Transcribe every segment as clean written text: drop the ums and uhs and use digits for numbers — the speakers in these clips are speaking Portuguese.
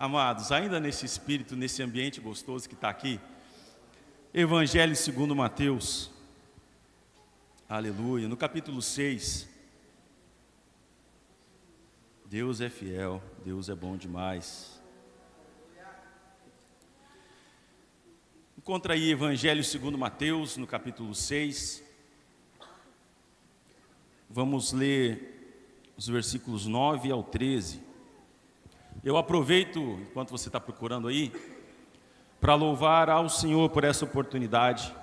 Amados, ainda nesse espírito, nesse ambiente gostoso que está aqui, Evangelho segundo Mateus, aleluia, no capítulo 6, Deus é fiel, Deus é bom demais. Encontra aí Evangelho segundo Mateus, no capítulo 6, vamos ler os versículos 9 ao 13. Eu aproveito, enquanto você está procurando aí, para louvar ao Senhor por essa oportunidade,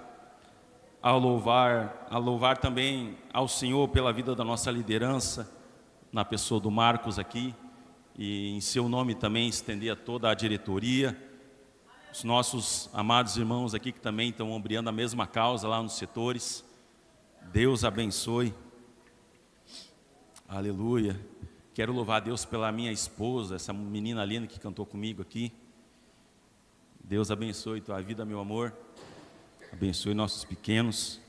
a louvar também ao Senhor pela vida da nossa liderança, na pessoa do Marcos aqui, e em seu nome também estender a toda a diretoria, os nossos amados irmãos aqui que também estão ombreando a mesma causa lá nos setores. Deus abençoe. Aleluia. Quero louvar a Deus pela minha esposa, essa menina linda que cantou comigo aqui. Deus abençoe tua vida, meu amor. Abençoe nossos pequenos.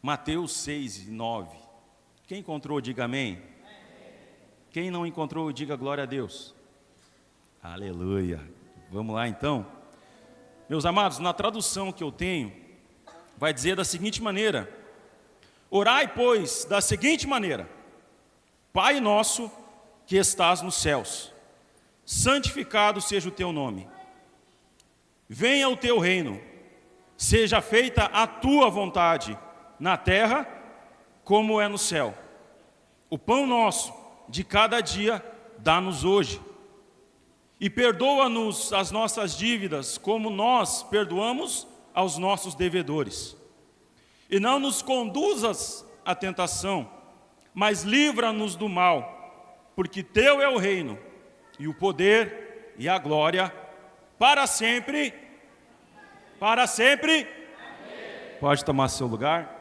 Mateus 6 e 9. Quem encontrou, diga amém. Quem não encontrou, diga glória a Deus. Aleluia. Vamos lá então. Meus amados, na tradução que eu tenho, vai dizer da seguinte maneira: orai, pois, da seguinte maneira: Pai nosso que estás nos céus, santificado seja o teu nome. Venha o teu reino, seja feita a tua vontade, na terra como é no céu. O pão nosso de cada dia dá-nos hoje. E perdoa-nos as nossas dívidas, como nós perdoamos aos nossos devedores. E não nos conduzas à tentação, mas livra-nos do mal, porque teu é o reino, e o poder, e a glória, para sempre, para sempre. Amém. Pode tomar seu lugar.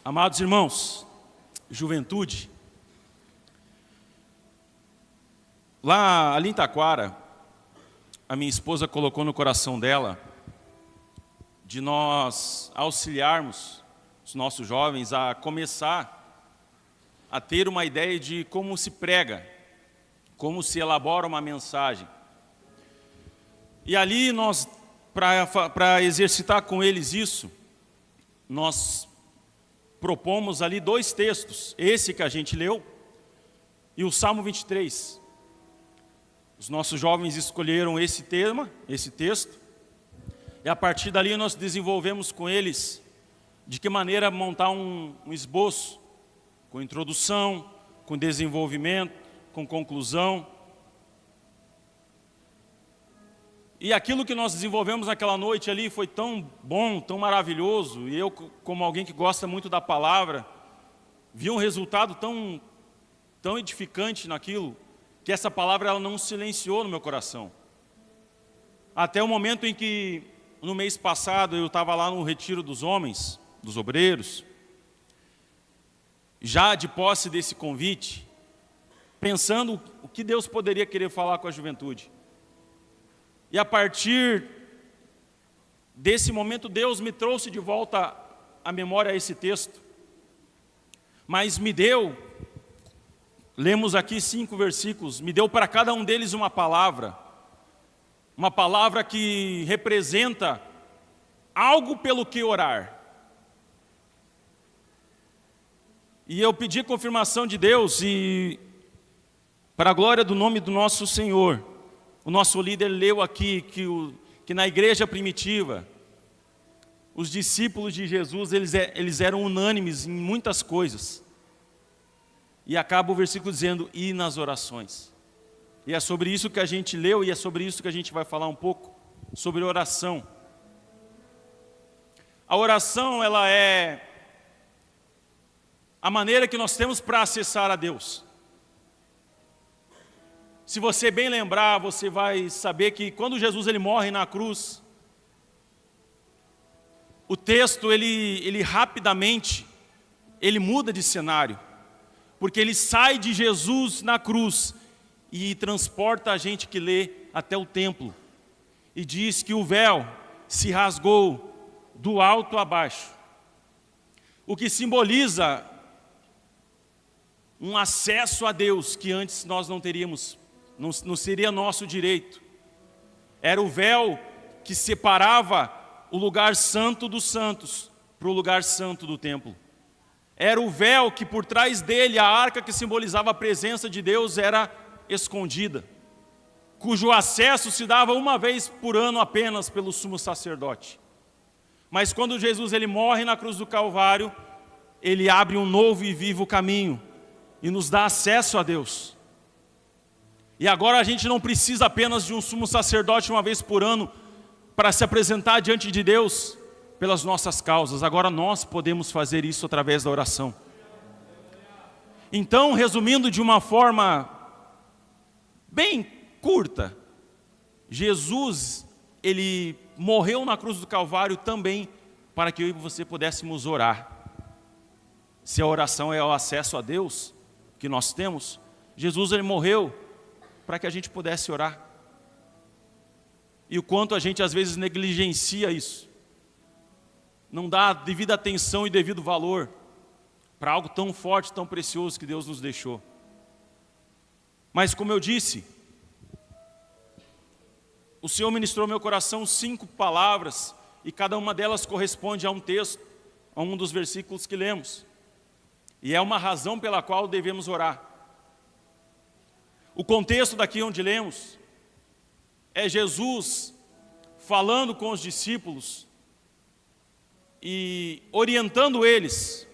Amados irmãos, juventude, lá ali em Taquara, a minha esposa colocou no coração dela de nós auxiliarmos os nossos jovens a começar a ter uma ideia de como se prega, como se elabora uma mensagem. E ali nós, para exercitar com eles isso, nós propomos ali 2 textos, esse que a gente leu e o Salmo 23. Os nossos jovens escolheram esse tema, esse texto, e a partir dali nós desenvolvemos com eles de que maneira montar um esboço, com introdução, com desenvolvimento, com conclusão. E aquilo que nós desenvolvemos naquela noite ali foi tão bom, tão maravilhoso, e eu, como alguém que gosta muito da palavra, vi um resultado tão edificante naquilo, que essa palavra ela não silenciou no meu coração. Até o momento em que, no mês passado, eu estava lá no retiro dos homens, dos obreiros, já de posse desse convite, pensando o que Deus poderia querer falar com a juventude. E a partir desse momento, Deus me trouxe de volta à memória esse texto, mas me deu, lemos aqui 5 versículos, me deu para cada um deles uma palavra que representa algo pelo que orar. E eu pedi confirmação de Deus, e para a glória do nome do nosso Senhor, o nosso líder leu aqui que na igreja primitiva, os discípulos de Jesus, eles eram unânimes em muitas coisas. E acaba o versículo dizendo, e nas orações. E é sobre isso que a gente leu, e é sobre isso que a gente vai falar um pouco, sobre oração. A oração, ela é a maneira que nós temos para acessar a Deus. Se você bem lembrar, você vai saber que quando Jesus ele morre na cruz, o texto ele rapidamente ele muda de cenário, porque ele sai de Jesus na cruz e transporta a gente que lê até o templo e diz que o véu se rasgou do alto a baixo, o que simboliza um acesso a Deus que antes nós não teríamos, não seria nosso direito. Era o véu que separava o lugar santo dos santos para o lugar santo do templo. Era o véu que por trás dele, a arca que simbolizava a presença de Deus era escondida, cujo acesso se dava uma vez por ano apenas pelo sumo sacerdote. Mas quando Jesus ele morre na cruz do Calvário, ele abre um novo e vivo caminho e nos dá acesso a Deus. E agora a gente não precisa apenas de um sumo sacerdote uma vez por ano para se apresentar diante de Deus pelas nossas causas. Agora nós podemos fazer isso através da oração. Então, resumindo de uma forma bem curta, Jesus, ele morreu na cruz do Calvário também para que eu e você pudéssemos orar. Se a oração é o acesso a Deus que nós temos, Jesus ele morreu para que a gente pudesse orar. E o quanto a gente às vezes negligencia isso, não dá devida atenção e devido valor para algo tão forte, tão precioso que Deus nos deixou. Mas como eu disse, o Senhor ministrou ao meu coração 5 palavras, e cada uma delas corresponde a um texto, a um dos versículos que lemos. E é uma razão pela qual devemos orar. O contexto daqui onde lemos é Jesus falando com os discípulos e orientando eles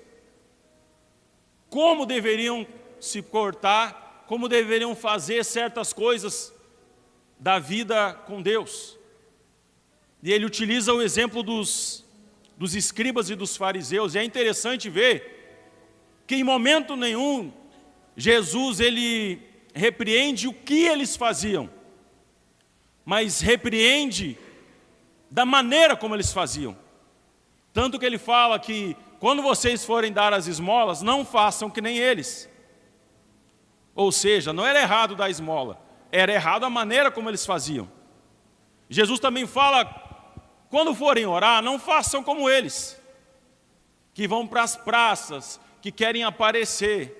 como deveriam se portar, como deveriam fazer certas coisas da vida com Deus. E ele utiliza o exemplo dos escribas e dos fariseus. E é interessante ver que em momento nenhum Jesus ele repreende o que eles faziam, mas repreende da maneira como eles faziam. Tanto que ele fala que quando vocês forem dar as esmolas, não façam que nem eles. Ou seja, não era errado dar esmola, era errado a maneira como eles faziam. Jesus também fala, quando forem orar, não façam como eles, que vão para as praças, que querem aparecer.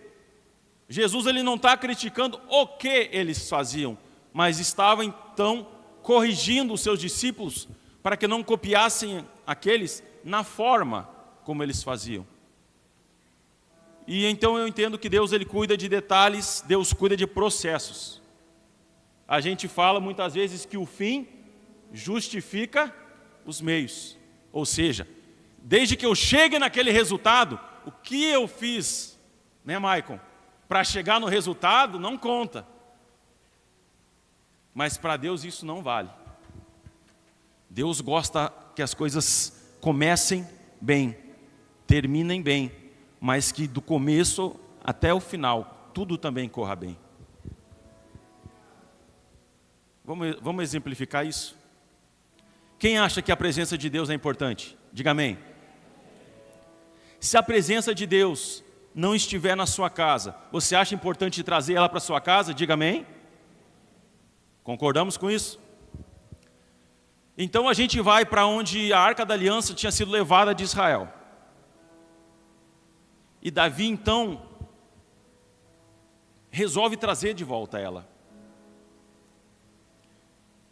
Jesus ele não está criticando o que eles faziam, mas estava então corrigindo os seus discípulos para que não copiassem aqueles na forma como eles faziam. E então eu entendo que Deus ele cuida de detalhes, Deus cuida de processos. A gente fala muitas vezes que o fim justifica os meios. Ou seja, desde que eu chegue naquele resultado, o que eu fiz, né, Maicon, para chegar no resultado não conta. Mas para Deus isso não vale. Deus gosta que as coisas comecem bem, terminem bem, mas que do começo até o final, tudo também corra bem. Vamos exemplificar isso? Quem acha que a presença de Deus é importante? Diga amém. Se a presença de Deus não estiver na sua casa, você acha importante trazer ela para a sua casa? Diga amém. Concordamos com isso? Então a gente vai para onde a Arca da Aliança tinha sido levada de Israel. E Davi então resolve trazer de volta ela.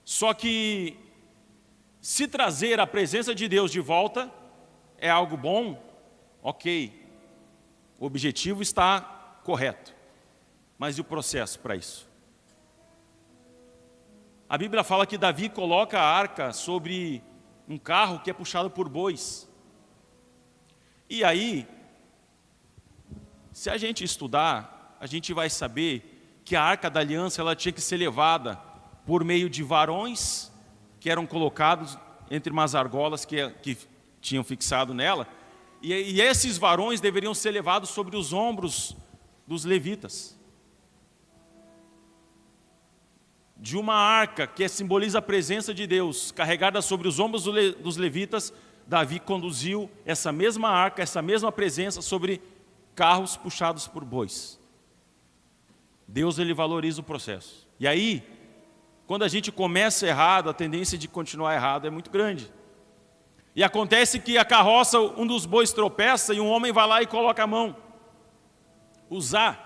Só que se trazer a presença de Deus de volta é algo bom, ok. O objetivo está correto. Mas e o processo para isso? A Bíblia fala que Davi coloca a arca sobre um carro que é puxado por bois. E aí, se a gente estudar, a gente vai saber que a Arca da Aliança ela tinha que ser levada por meio de varões que eram colocados entre umas argolas que tinham fixado nela. E esses varões deveriam ser levados sobre os ombros dos levitas. De uma arca que simboliza a presença de Deus, carregada sobre os ombros dos levitas, Davi conduziu essa mesma arca, essa mesma presença sobre carros puxados por bois. Deus ele valoriza o processo. E aí, quando a gente começa errado, a tendência de continuar errado é muito grande. E acontece que a carroça, um dos bois tropeça e um homem vai lá e coloca a mão. Uzá,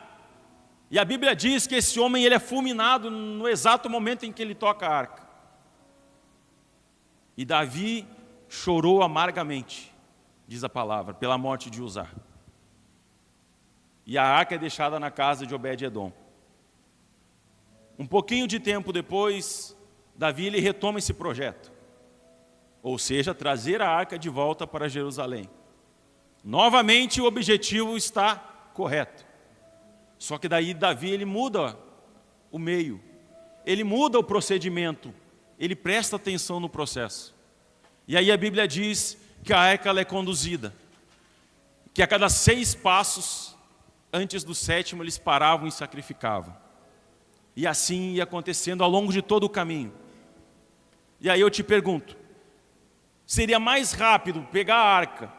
E a Bíblia diz que esse homem ele é fulminado no exato momento em que ele toca a arca. E Davi chorou amargamente, diz a palavra, pela morte de Uzá. E a arca é deixada na casa de Obed-edom. Um pouquinho de tempo depois, Davi ele retoma esse projeto. Ou seja, trazer a arca de volta para Jerusalém. Novamente o objetivo está correto. Só que daí Davi ele muda o meio. Ele muda o procedimento. Ele presta atenção no processo. E aí a Bíblia diz que a arca ela é conduzida. Que a cada 6 passos, antes do 7º, eles paravam e sacrificavam. E assim ia acontecendo ao longo de todo o caminho. E aí eu te pergunto, seria mais rápido pegar a arca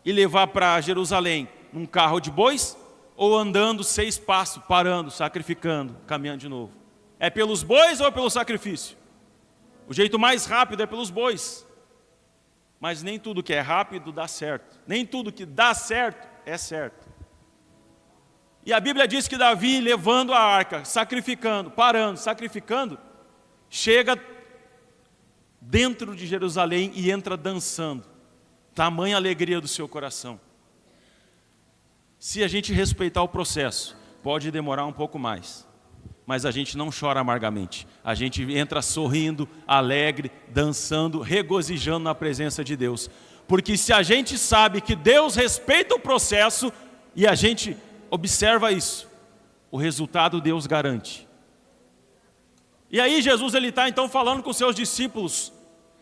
e levar para Jerusalém num carro de bois, ou andando 6 passos, parando, sacrificando, caminhando de novo? É pelos bois ou é pelo sacrifício? O jeito mais rápido é pelos bois. Mas nem tudo que é rápido dá certo. Nem tudo que dá certo é certo. E a Bíblia diz que Davi, levando a arca, sacrificando, parando, sacrificando, chega dentro de Jerusalém e entra dançando. Tamanha alegria do seu coração. Se a gente respeitar o processo, pode demorar um pouco mais. Mas a gente não chora amargamente. A gente entra sorrindo, alegre, dançando, regozijando na presença de Deus. Porque se a gente sabe que Deus respeita o processo e a gente observa isso, o resultado Deus garante. E aí Jesus ele está então falando com seus discípulos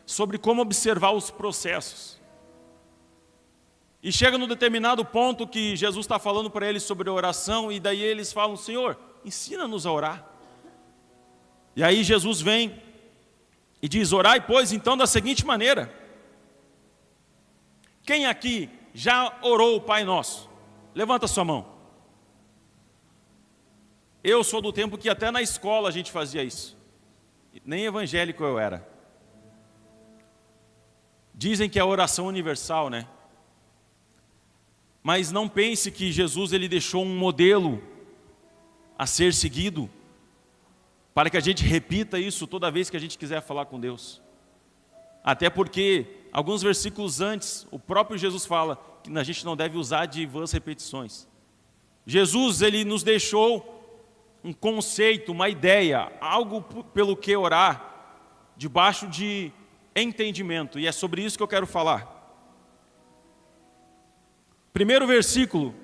sobre como observar os processos. E chega num determinado ponto que Jesus está falando para eles sobre oração, e daí eles falam: Senhor, ensina-nos a orar. E aí Jesus vem e diz: orai, pois, então, da seguinte maneira. Quem aqui já orou o Pai Nosso? Levanta sua mão. Eu sou do tempo que até na escola a gente fazia isso. Nem evangélico eu era. Dizem que é a oração universal, né? Mas não pense que Jesus ele deixou um modelo a ser seguido para que a gente repita isso toda vez que a gente quiser falar com Deus. Até porque, alguns versículos antes, o próprio Jesus fala que a gente não deve usar de vãs repetições. Jesus ele nos deixou um conceito, uma ideia, algo pelo que orar, debaixo de entendimento. E é sobre isso que eu quero falar. Primeiro versículo,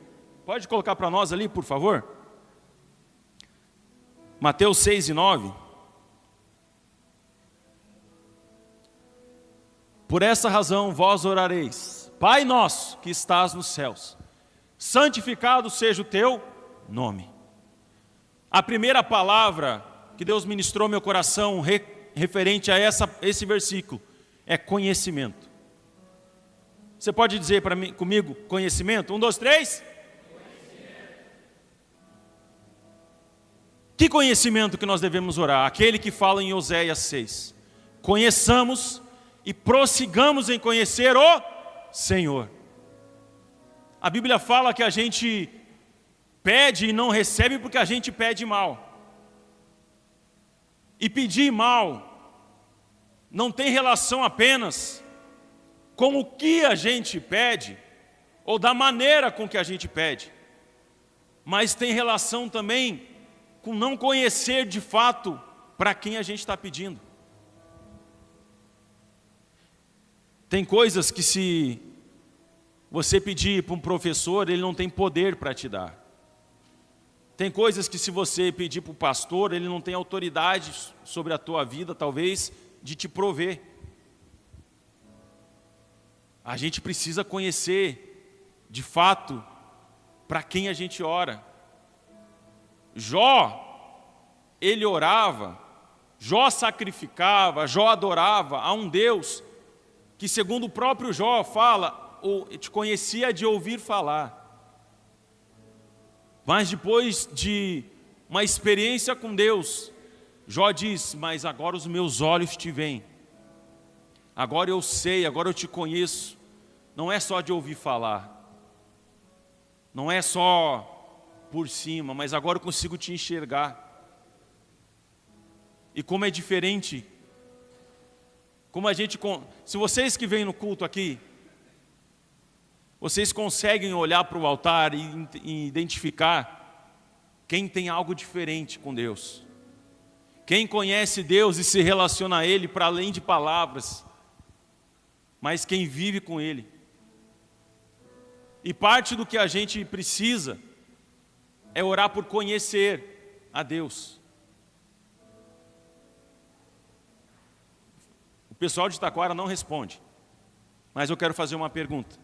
pode colocar para nós ali, por favor? Mateus 6:9. Por essa razão vós orareis: Pai nosso que estás nos céus, santificado seja o teu nome. A primeira palavra que Deus ministrou ao meu coração referente a esse versículo é conhecimento. Você pode dizer para mim, comigo, conhecimento? 1, 2, 3. Que conhecimento que nós devemos orar? Aquele que fala em Oséias 6. Conheçamos e prossigamos em conhecer o Senhor. A Bíblia fala que a gente pede e não recebe porque a gente pede mal. E pedir mal não tem relação apenas com o que a gente pede, ou da maneira com que a gente pede, mas tem relação também com não conhecer de fato para quem a gente está pedindo. Tem coisas que se você pedir para um professor, ele não tem poder para te dar. Tem coisas que se você pedir para o pastor, ele não tem autoridade sobre a tua vida, talvez, de te prover. A gente precisa conhecer, de fato, para quem a gente ora. Jó, ele orava, Jó sacrificava, Jó adorava a um Deus que, segundo o próprio Jó fala, te conhecia de ouvir falar. Mas depois de uma experiência com Deus, Jó diz: mas agora os meus olhos te veem. Agora eu sei, agora eu te conheço. Não é só de ouvir falar. Não é só por cima, mas agora eu consigo te enxergar. E como é diferente, como a gente, se vocês que vêm no culto aqui, vocês conseguem olhar para o altar e identificar quem tem algo diferente com Deus. Quem conhece Deus e se relaciona a Ele para além de palavras, mas quem vive com Ele. E parte do que a gente precisa é orar por conhecer a Deus. O pessoal de Taquara não responde, mas eu quero fazer uma pergunta.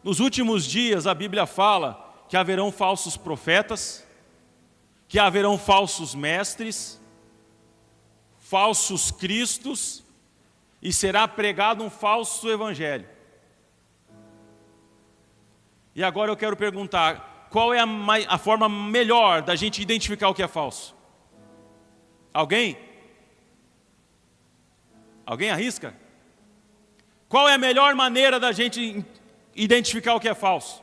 Nos últimos dias a Bíblia fala que haverão falsos profetas, que haverão falsos mestres, falsos cristos, e será pregado um falso evangelho. E agora eu quero perguntar, qual é a forma melhor da gente identificar o que é falso? Alguém? Alguém arrisca? Qual é a melhor maneira da gente identificar o que é falso?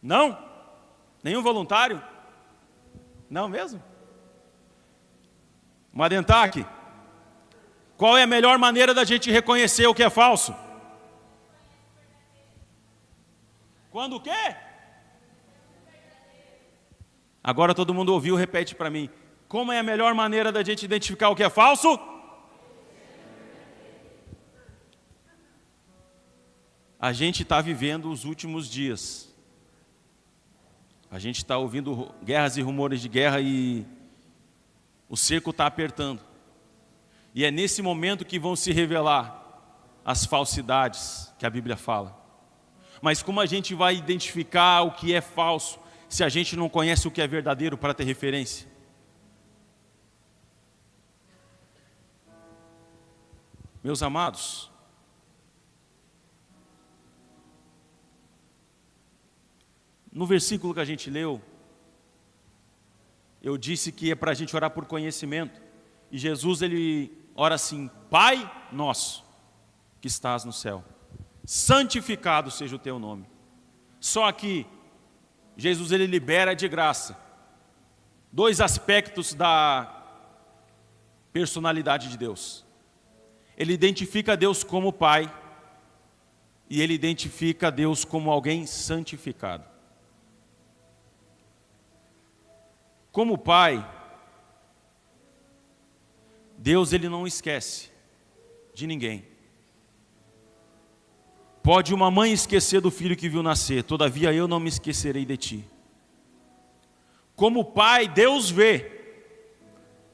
Não? Nenhum voluntário? Não mesmo? Madentaque, qual é a melhor maneira da gente reconhecer o que é falso? Quando o quê? Agora todo mundo ouviu, repete para mim. Como é a melhor maneira da gente identificar o que é falso? A gente está vivendo os últimos dias. A gente está ouvindo guerras e rumores de guerra e o cerco está apertando. E é nesse momento que vão se revelar as falsidades que a Bíblia fala. Mas como a gente vai identificar o que é falso se a gente não conhece o que é verdadeiro para ter referência? Meus amados, no versículo que a gente leu, eu disse que é para a gente orar por conhecimento. E Jesus, ele ora assim: Pai nosso, que estás no céu, santificado seja o teu nome. Só que Jesus, ele libera de graça dois aspectos da personalidade de Deus. Ele identifica Deus como Pai e ele identifica Deus como alguém santificado. Como Pai, Deus, ele não esquece de ninguém. Pode uma mãe esquecer do filho que viu nascer, todavia eu não me esquecerei de ti. Como Pai, Deus vê.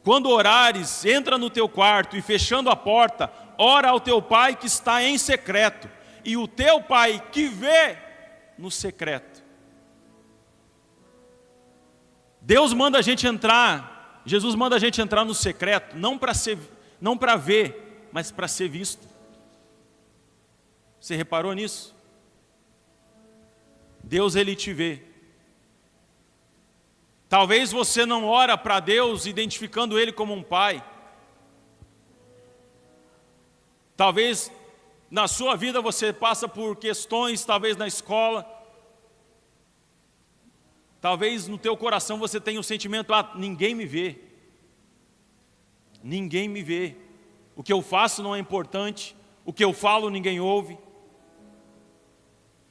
Quando orares, entra no teu quarto e fechando a porta, ora ao teu Pai que está em secreto. E o teu Pai que vê no secreto. Deus manda a gente entrar, Jesus manda a gente entrar no secreto, não para ver, mas para ser visto. Você reparou nisso? Deus, ele te vê. Talvez você não ora para Deus identificando Ele como um Pai. Talvez na sua vida você passa por questões, talvez na escola. Talvez no teu coração você tenha o sentimento: ninguém me vê. Ninguém me vê. O que eu faço não é importante. O que eu falo ninguém ouve.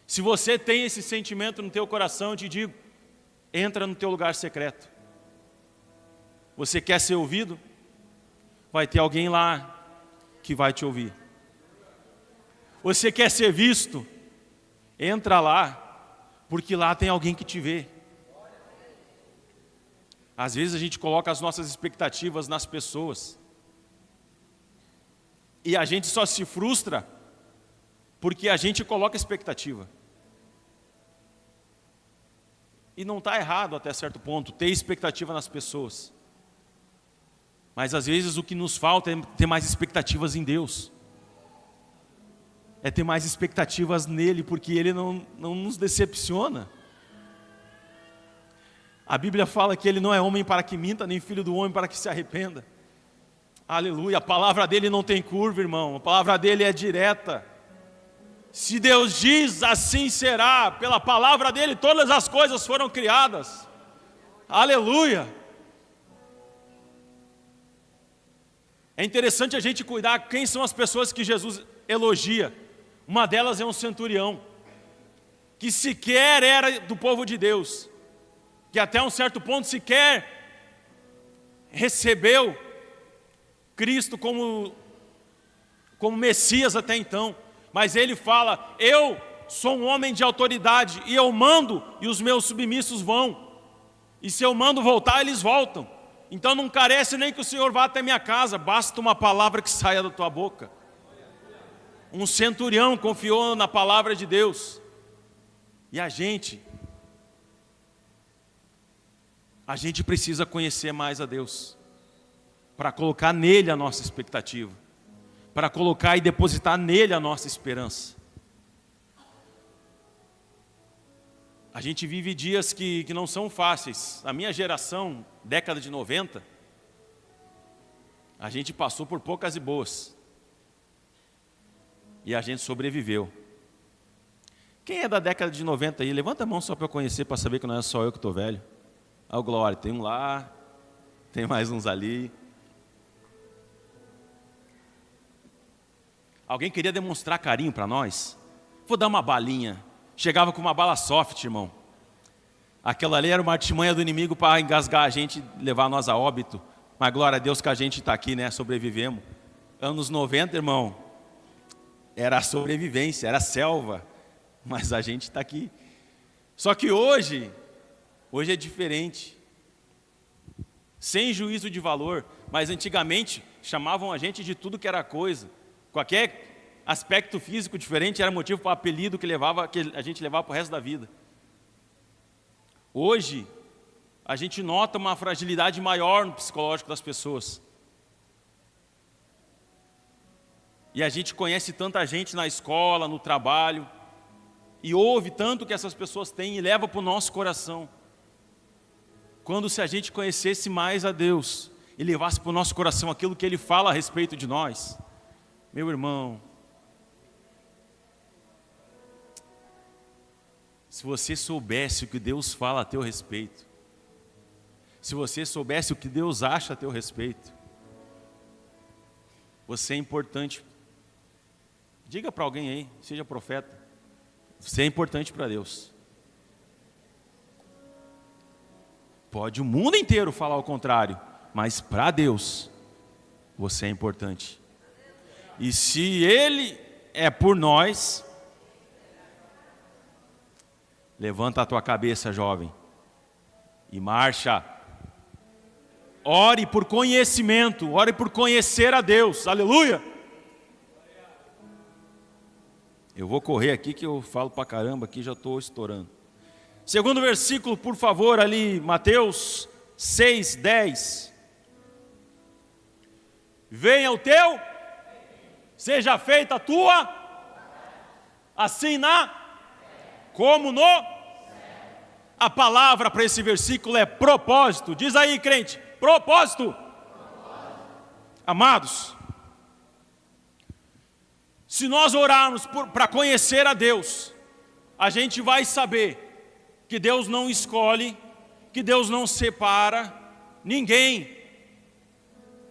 Se você tem esse sentimento no teu coração, eu te digo, entra no teu lugar secreto. Você quer ser ouvido? Vai ter alguém lá que vai te ouvir. Você quer ser visto? Entra lá, porque lá tem alguém que te vê. Às vezes a gente coloca as nossas expectativas nas pessoas. E a gente só se frustra porque a gente coloca expectativa. E não está errado até certo ponto ter expectativa nas pessoas. Mas às vezes o que nos falta é ter mais expectativas em Deus. É ter mais expectativas nele, porque Ele não nos decepciona. A Bíblia fala que Ele não é homem para que minta, nem filho do homem para que se arrependa. Aleluia, a palavra dele não tem curva, irmão. A palavra dele é direta. Se Deus diz, assim será. Pela palavra dele, todas as coisas foram criadas. Aleluia. É interessante a gente cuidar quem são as pessoas que Jesus elogia. Uma delas é um centurião, que sequer era do povo de Deus, que até um certo ponto sequer recebeu Cristo como Messias até então. Mas ele fala: eu sou um homem de autoridade, e eu mando, e os meus submissos vão. E se eu mando voltar, eles voltam. Então não carece nem que o Senhor vá até minha casa, basta uma palavra que saia da tua boca. Um centurião confiou na palavra de Deus. E a gente precisa conhecer mais a Deus, para colocar nele a nossa expectativa, para colocar e depositar nele a nossa esperança. A gente vive dias que não são fáceis. A minha geração, década de 90, a gente passou por poucas e boas. E a gente sobreviveu. Quem é da década de 90 aí? Levanta a mão só para eu conhecer, para saber que não é só eu que estou velho. Ah, glória, tem um lá, tem mais uns ali. Alguém queria demonstrar carinho para nós? Vou dar uma balinha. Chegava com uma bala soft, irmão. Aquela ali era uma artimanha do inimigo para engasgar a gente, levar nós a óbito. Mas glória a Deus que a gente está aqui, né? Sobrevivemos. Anos 90, irmão, era a sobrevivência, era a selva. Mas a gente está aqui. Só que hoje é diferente. Sem juízo de valor. Mas antigamente chamavam a gente de tudo que era coisa. Qualquer aspecto físico diferente era motivo para o apelido que a gente levava para o resto da vida. Hoje, a gente nota uma fragilidade maior no psicológico das pessoas. E a gente conhece tanta gente na escola, no trabalho, e ouve tanto que essas pessoas têm e leva para o nosso coração. Quando se a gente conhecesse mais a Deus e levasse para o nosso coração aquilo que Ele fala a respeito de nós, meu irmão, se você soubesse o que Deus fala a teu respeito, se você soubesse o que Deus acha a teu respeito, você é importante. Diga para alguém aí, seja profeta, você é importante para Deus. Pode o mundo inteiro falar o contrário, mas para Deus, você é importante. E se Ele é por nós, levanta a tua cabeça, jovem, e marcha. Ore por conhecimento, ore por conhecer a Deus, aleluia. Eu vou correr aqui que eu falo pra caramba, aqui já estou estourando. Segundo versículo, por favor, ali, Mateus 6:10. Venha o teu, seja feita a tua, assim como no. A palavra para esse versículo é propósito. Diz aí, crente, propósito. Amados, se nós orarmos para conhecer a Deus, a gente vai saber que Deus não escolhe, que Deus não separa ninguém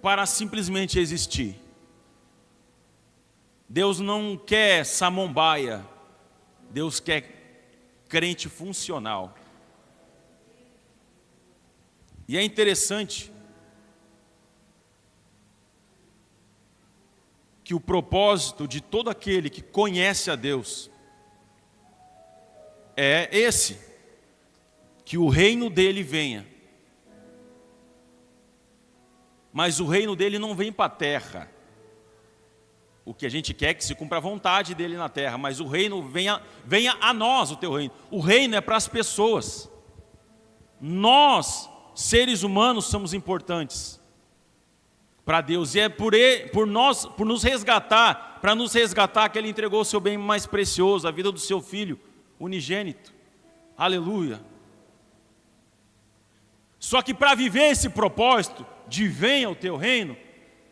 para simplesmente existir. Deus não quer samambaia, Deus quer crente funcional. E é interessante que o propósito de todo aquele que conhece a Deus é esse, que o reino dele venha. Mas o reino dele não vem para a terra. O que a gente quer é que se cumpra a vontade dele na terra, mas o reino venha a nós, o teu reino. O reino é para as pessoas. Nós, seres humanos, somos importantes para Deus, e é por nos resgatar, para nos resgatar, que Ele entregou o seu bem mais precioso, a vida do seu Filho unigênito. Aleluia. Só que para viver esse propósito de venha o teu reino,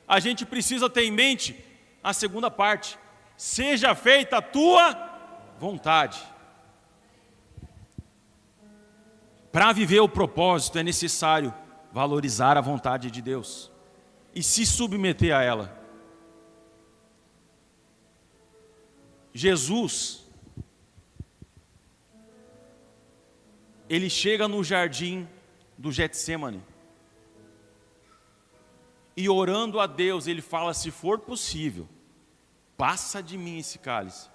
a gente precisa ter em mente a segunda parte, seja feita a tua vontade. Para viver o propósito é necessário valorizar a vontade de Deus e se submeter a ela. Jesus, ele chega no jardim do Getsêmani e orando a Deus, ele fala: se for possível, passa de mim esse cálice.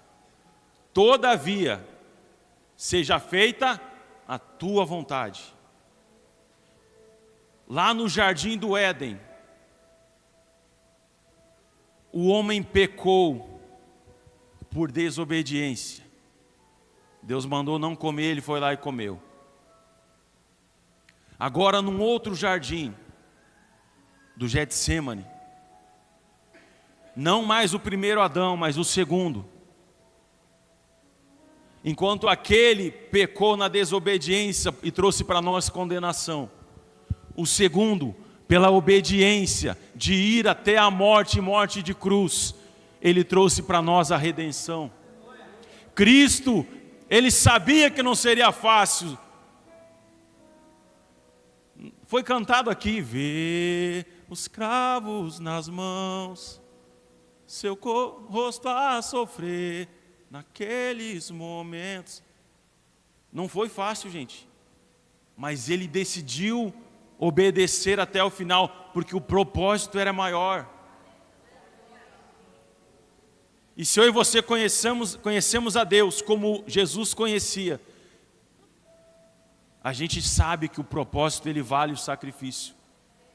Todavia, seja feita a tua vontade. Lá no jardim do Éden, o homem pecou por desobediência. Deus mandou não comer, ele foi lá e comeu. Agora, num outro jardim do Getsêmani, não mais o primeiro Adão, mas o segundo. Enquanto aquele pecou na desobediência e trouxe para nós condenação, o segundo, pela obediência de ir até a morte e morte de cruz, ele trouxe para nós a redenção. Cristo, ele sabia que não seria fácil. Foi cantado aqui: vê os cravos nas mãos, seu rosto a sofrer naqueles momentos. Não foi fácil, gente, mas ele decidiu obedecer até o final, porque o propósito era maior. E se eu e você conhecemos a Deus como Jesus conhecia, a gente sabe que o propósito, ele vale o sacrifício,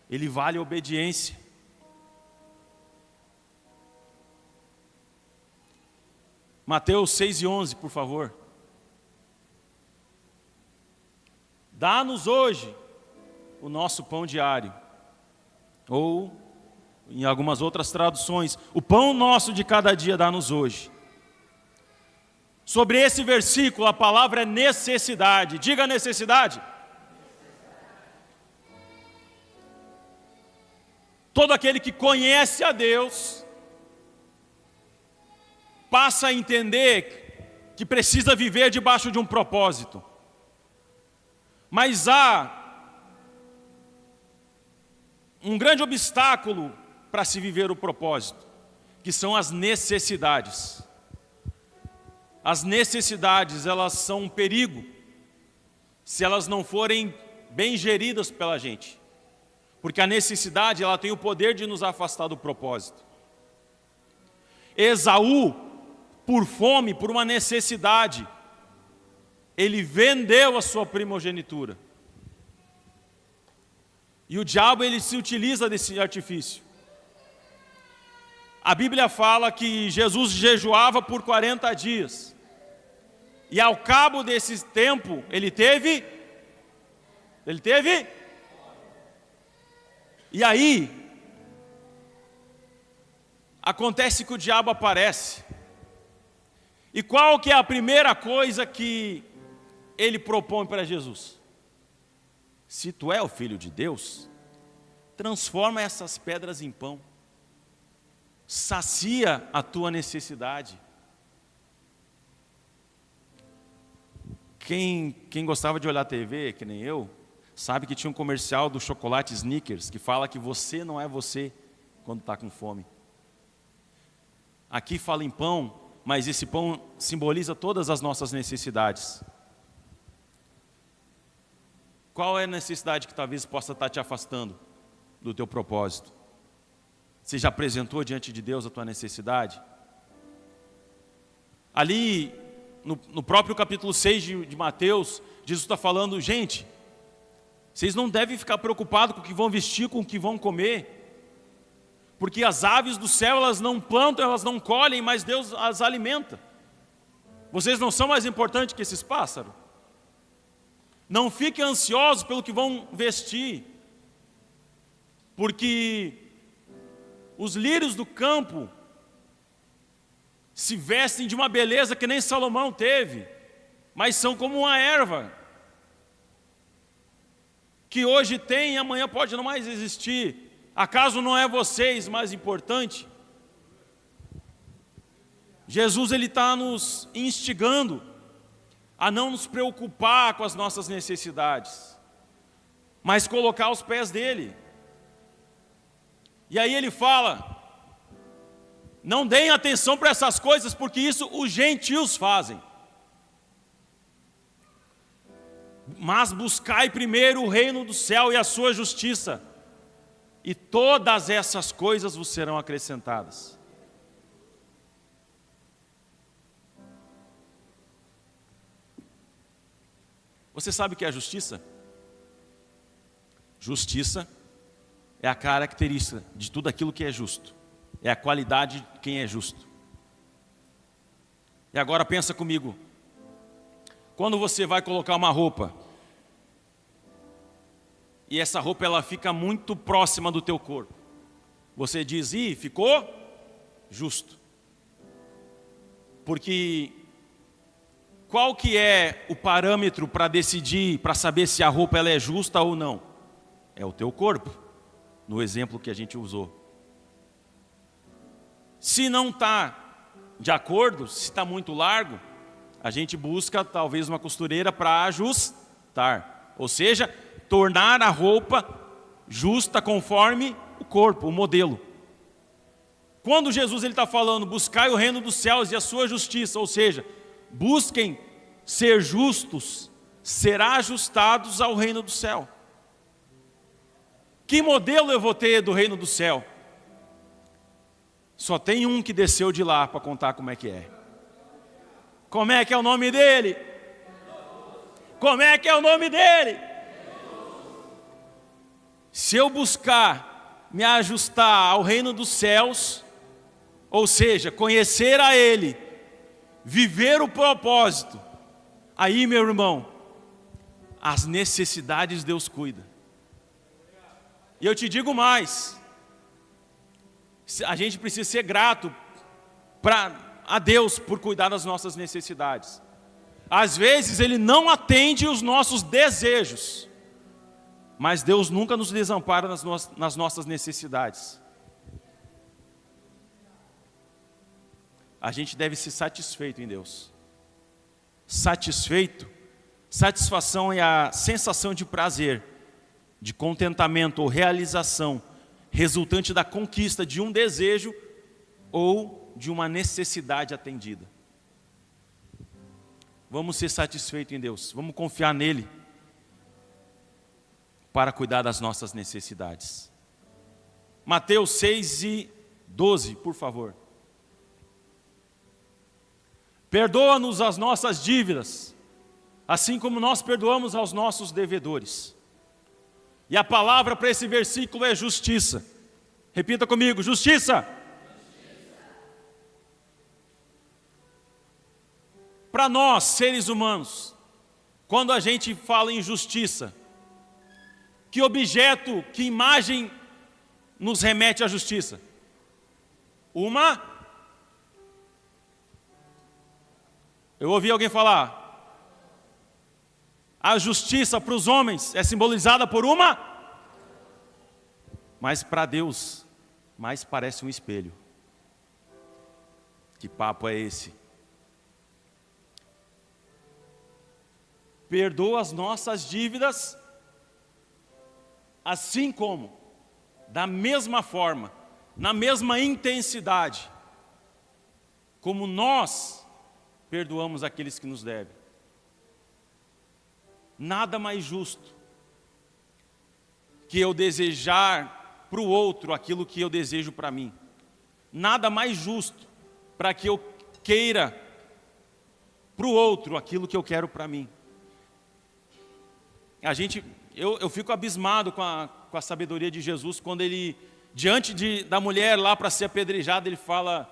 ele vale a obediência. Mateus 6:11, por favor. Dá-nos hoje o nosso pão diário. Ou, em algumas outras traduções, o pão nosso de cada dia dá-nos hoje. Sobre esse versículo, a palavra é necessidade. Diga necessidade. Todo aquele que conhece a Deus passa a entender que precisa viver debaixo de um propósito. Mas há um grande obstáculo para se viver o propósito, que são as necessidades. As necessidades, elas são um perigo, se elas não forem bem geridas pela gente. Porque a necessidade, ela tem o poder de nos afastar do propósito. Esaú, por fome, por uma necessidade, ele vendeu a sua primogenitura. E o diabo, ele se utiliza desse artifício. A Bíblia fala que Jesus jejuava por 40 dias. E ao cabo desse tempo, ele teve? E aí, acontece que o diabo aparece. E qual que é a primeira coisa que ele propõe para Jesus? Se tu é o Filho de Deus, transforma essas pedras em pão. Sacia a tua necessidade. Quem gostava de olhar TV, que nem eu, sabe que tinha um comercial do chocolate Snickers, que fala que você não é você quando está com fome. Aqui fala em pão, mas esse pão simboliza todas as nossas necessidades. Qual é a necessidade que talvez possa estar te afastando do teu propósito? Você já apresentou diante de Deus a tua necessidade? Ali, no próprio capítulo 6 de Mateus, Jesus está falando: gente, vocês não devem ficar preocupados com o que vão vestir, com o que vão comer, porque as aves do céu, elas não plantam, elas não colhem, mas Deus as alimenta. Vocês não são mais importantes que esses pássaros? Não fiquem ansiosos pelo que vão vestir, porque os lírios do campo se vestem de uma beleza que nem Salomão teve, mas são como uma erva, que hoje tem e amanhã pode não mais existir. Acaso não é vocês mais importante? Jesus ele está nos instigando a não nos preocupar com as nossas necessidades, mas colocar aos pés dele. E aí ele fala: não deem atenção para essas coisas, porque isso os gentios fazem. Mas buscai primeiro o reino do céu e a sua justiça, e todas essas coisas vos serão acrescentadas. Você sabe o que é justiça? Justiça é a característica de tudo aquilo que é justo. É a qualidade de quem é justo. E agora pensa comigo. Quando você vai colocar uma roupa, e essa roupa ela fica muito próxima do teu corpo, você diz: ih, ficou justo. Porque qual que é o parâmetro para decidir, para saber se a roupa ela é justa ou não? É o teu corpo, no exemplo que a gente usou. Se não está de acordo, se está muito largo, a gente busca talvez uma costureira para ajustar. Ou seja, tornar a roupa justa conforme o corpo, o modelo. Quando Jesus está falando, buscai o reino dos céus e a sua justiça, ou seja, busquem ser justos, será ajustados ao reino do céu. Que modelo eu vou ter do reino do céu? Só tem um que desceu de lá para contar como é que é. Como é que é o nome dele? Como é que é o nome dele? Se eu buscar me ajustar ao reino dos céus, ou seja, conhecer a Ele, viver o propósito, aí, meu irmão, as necessidades Deus cuida. E eu te digo mais, a gente precisa ser grato a Deus por cuidar das nossas necessidades. Às vezes Ele não atende os nossos desejos, mas Deus nunca nos desampara nas nossas necessidades. A gente deve ser satisfeito em Deus. Satisfação é a sensação de prazer, de contentamento ou realização, resultante da conquista de um desejo ou de uma necessidade atendida. Vamos ser satisfeitos em Deus, vamos confiar nele para cuidar das nossas necessidades. Mateus 6:12, por favor. Perdoa-nos as nossas dívidas, assim como nós perdoamos aos nossos devedores. E a palavra para esse versículo é justiça. Repita comigo: justiça. Para nós, seres humanos, quando a gente fala em justiça, que objeto, que imagem nos remete à justiça? Eu ouvi alguém falar, a justiça para os homens é simbolizada por mas para Deus, mais parece um espelho. Que papo é esse? Perdoa as nossas dívidas, assim como, da mesma forma, na mesma intensidade, como nós perdoamos aqueles que nos devem. Nada mais justo que eu desejar para o outro aquilo que eu desejo para mim. Nada mais justo para que eu queira para o outro aquilo que eu quero para mim. Eu fico abismado com a sabedoria de Jesus, quando ele, diante da mulher lá para ser apedrejada, ele fala: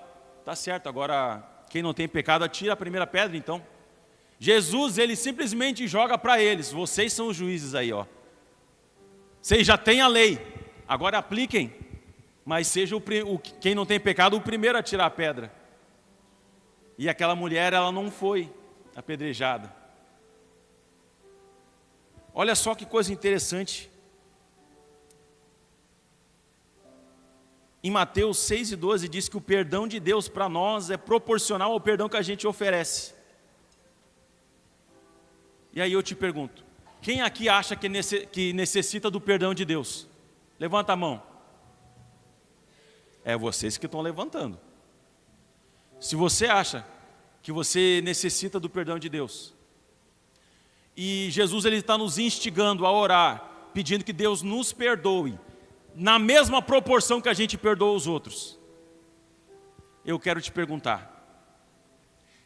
tá certo, agora quem não tem pecado atira a primeira pedra. Então Jesus, ele simplesmente joga para eles: vocês são os juízes aí, ó. Vocês já têm a lei, agora apliquem, mas seja quem não tem pecado o primeiro a tirar a pedra. E aquela mulher, ela não foi apedrejada. Olha só que coisa interessante. Em Mateus 6:12 diz que o perdão de Deus para nós é proporcional ao perdão que a gente oferece. E aí eu te pergunto, quem aqui acha que necessita do perdão de Deus? Levanta a mão. É vocês que estão levantando. Se você acha que você necessita do perdão de Deus, e Jesus ele está nos instigando a orar, pedindo que Deus nos perdoe, na mesma proporção que a gente perdoa os outros, eu quero te perguntar,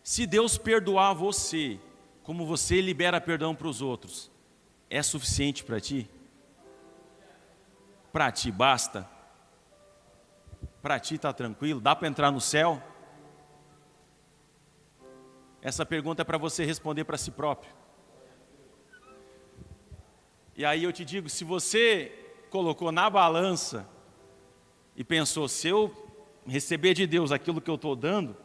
se Deus perdoar você, como você libera perdão para os outros, é suficiente para ti? Para ti basta? Para ti está tranquilo? Dá para entrar no céu? Essa pergunta é para você responder para si próprio. E aí eu te digo, se você colocou na balança e pensou, se eu receber de Deus aquilo que eu estou dando,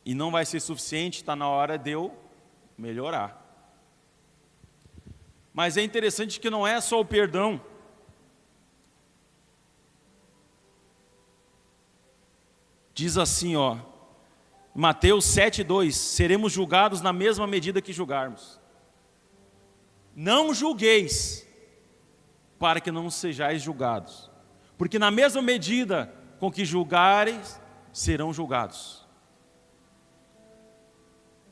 e não vai ser suficiente, está na hora de eu melhorar. Mas é interessante que não é só o perdão. Diz assim, Mateus 7:2, seremos julgados na mesma medida que julgarmos. Não julgueis, para que não sejais julgados, porque na mesma medida com que julgareis, serão julgados.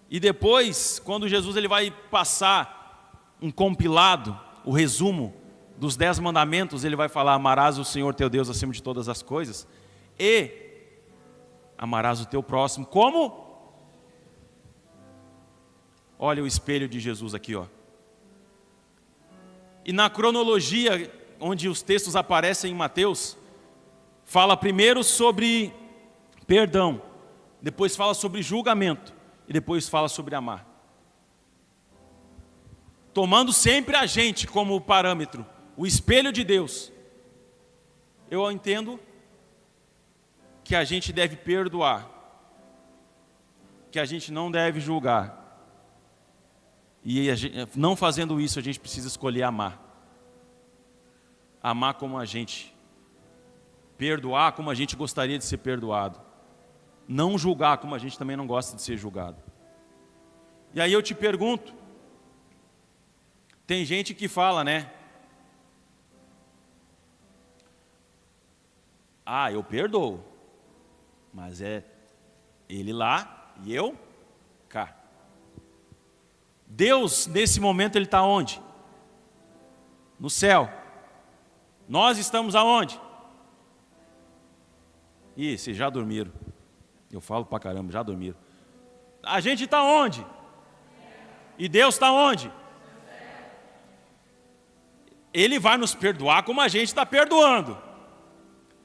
E depois, quando Jesus ele vai passar um compilado, o resumo dos 10 mandamentos, ele vai falar, amarás o Senhor teu Deus acima de todas as coisas, e amarás o teu próximo como? Olha o espelho de Jesus aqui, E na cronologia, onde os textos aparecem em Mateus, fala primeiro sobre perdão, depois fala sobre julgamento, e depois fala sobre amar. Tomando sempre a gente como parâmetro, o espelho de Deus, eu entendo que a gente deve perdoar, que a gente não deve julgar. E não fazendo isso, a gente precisa escolher amar. Amar como a gente. Perdoar como a gente gostaria de ser perdoado. Não julgar como a gente também não gosta de ser julgado. E aí eu te pergunto, tem gente que fala, né? Eu perdoo, mas é ele lá e eu cá. Deus, nesse momento, Ele está onde? No céu. Nós estamos aonde? Ih, vocês já dormiram. Eu falo pra caramba, já dormiram. A gente está onde? E Deus está onde? Ele vai nos perdoar como a gente está perdoando.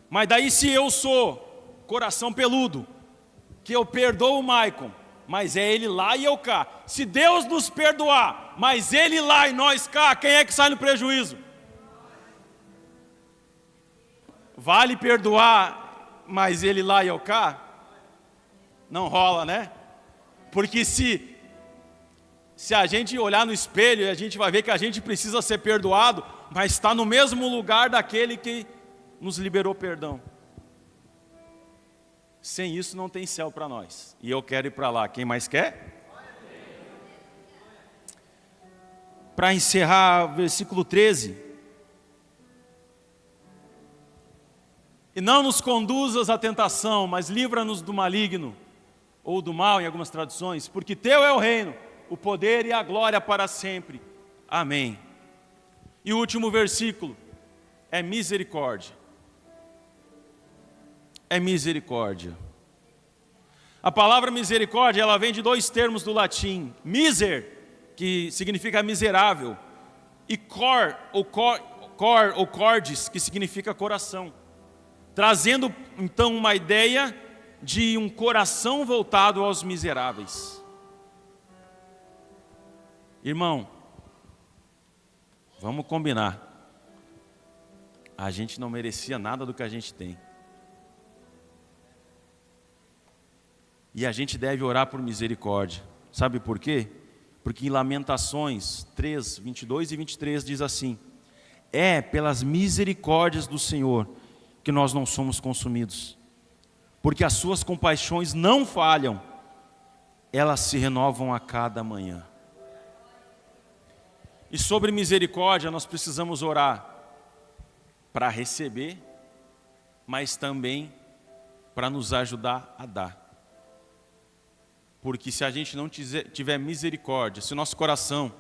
Mas daí se eu sou coração peludo, que eu perdoo o Maicon, mas é ele lá e eu cá. Se Deus nos perdoar, mas ele lá e nós cá, quem é que sai no prejuízo? Vale perdoar, mas ele lá e eu cá? Não rola, né? Porque se a gente olhar no espelho, a gente vai ver que a gente precisa ser perdoado, mas está no mesmo lugar daquele que nos liberou perdão. Sem isso não tem céu para nós. E eu quero ir para lá. Quem mais quer? Para encerrar, versículo 13. E não nos conduzas à tentação, mas livra-nos do maligno, ou do mal em algumas traduções, porque teu é o reino, o poder e a glória para sempre. Amém. E o último versículo é misericórdia. É misericórdia. A palavra misericórdia, ela vem de 2 termos do latim. Miser, que significa miserável, e cor ou cordis, que significa coração. Trazendo então uma ideia de um coração voltado aos miseráveis. Irmão, vamos combinar. A gente não merecia nada do que a gente tem. E a gente deve orar por misericórdia. Sabe por quê? Porque em Lamentações 3, 22 e 23 diz assim: é pelas misericórdias do Senhor que nós não somos consumidos. Porque as suas compaixões não falham, elas se renovam a cada manhã. E sobre misericórdia nós precisamos orar para receber, mas também para nos ajudar a dar. Porque se a gente não tiver misericórdia, se o nosso coração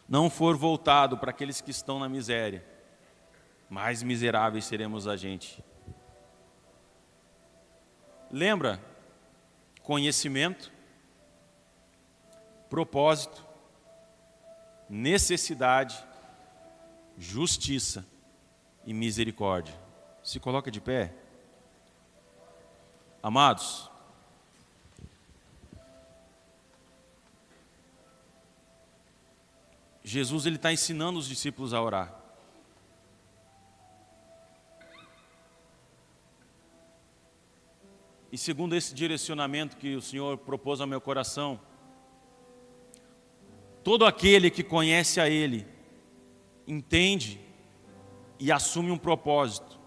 não for voltado para aqueles que estão na miséria, mais miseráveis seremos a gente. Lembra? Conhecimento, propósito, necessidade, justiça e misericórdia. Se coloca de pé. Amados, Jesus está ensinando os discípulos a orar. E segundo esse direcionamento que o Senhor propôs ao meu coração, todo aquele que conhece a Ele, entende e assume um propósito,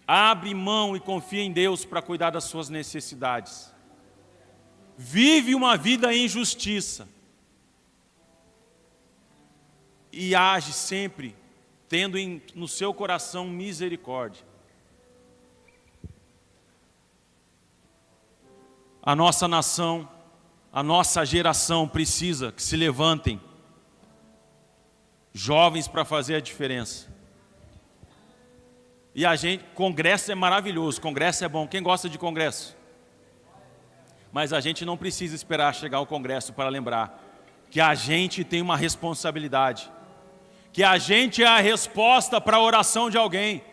abre mão e confia em Deus para cuidar das suas necessidades, vive uma vida em justiça e age sempre tendo no seu coração misericórdia. A nossa nação, a nossa geração precisa que se levantem jovens para fazer a diferença. E congresso é maravilhoso, congresso é bom. Quem gosta de congresso? Mas a gente não precisa esperar chegar ao congresso para lembrar que a gente tem uma responsabilidade, que a gente é a resposta para a oração de alguém.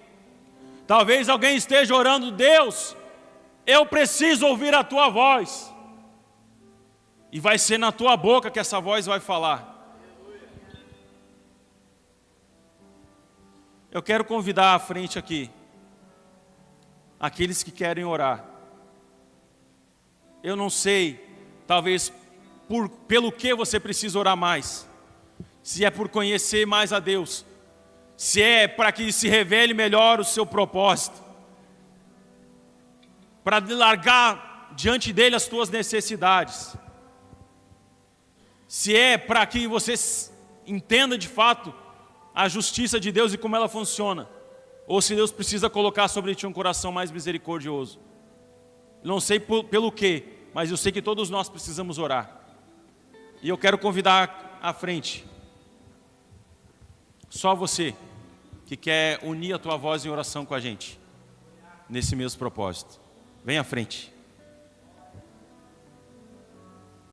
Talvez alguém esteja orando: Deus, eu preciso ouvir a tua voz. E vai ser na tua boca que essa voz vai falar. Eu quero convidar à frente aqui aqueles que querem orar. Eu não sei, talvez pelo que você precisa orar mais. Se é por conhecer mais a Deus, se é para que se revele melhor o seu propósito, para largar diante dele as tuas necessidades, se é para que você entenda de fato a justiça de Deus e como ela funciona, ou se Deus precisa colocar sobre ti um coração mais misericordioso. Não sei pelo que, mas eu sei que todos nós precisamos orar. E eu quero convidar à frente só você que quer unir a tua voz em oração com a gente nesse mesmo propósito. Vem à frente.